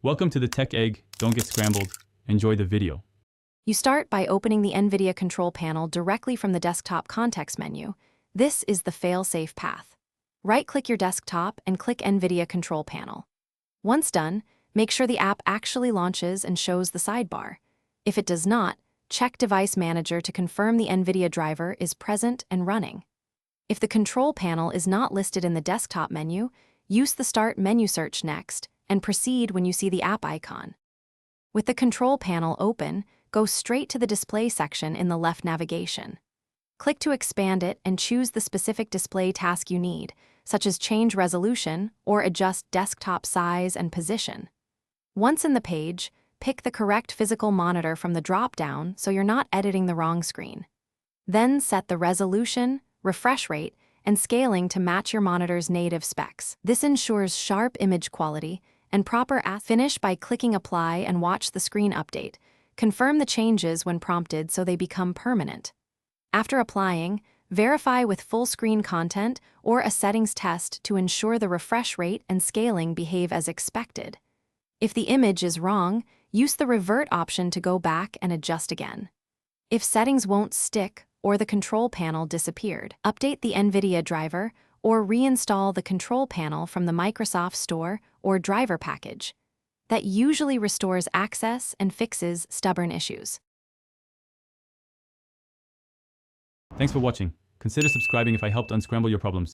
Welcome to the Tech Egg. Don't get scrambled. Enjoy the video. You start by opening the Nvidia Control Panel directly from the desktop context menu. This is the fail-safe path. Right-click your desktop and click Nvidia Control Panel. Once done, make sure the app actually launches and shows the sidebar. If it does not, check Device Manager to confirm the Nvidia driver is present and running. If the control panel is not listed in the desktop menu, use the Start menu search next and proceed when you see the app icon. With the control panel open, go straight to the display section in the left navigation. Click to expand it and choose the specific display task you need, such as change resolution or adjust desktop size and position. Once in the page, pick the correct physical monitor from the drop-down so you're not editing the wrong screen. Then set the resolution, refresh rate, and scaling to match your monitor's native specs. This ensures sharp image quality and proper finish by clicking Apply and watch the screen update. Confirm the changes when prompted so they become permanent. After applying, verify with full screen content or a settings test to ensure the refresh rate and scaling behave as expected. If the image is wrong, use the revert option to go back and adjust again. If settings won't stick or the control panel disappeared, update the Nvidia driver or reinstall the control panel from the Microsoft Store or driver package. That usually restores access and fixes stubborn issues. Thanks for watching. Consider subscribing if I helped unscramble your problems.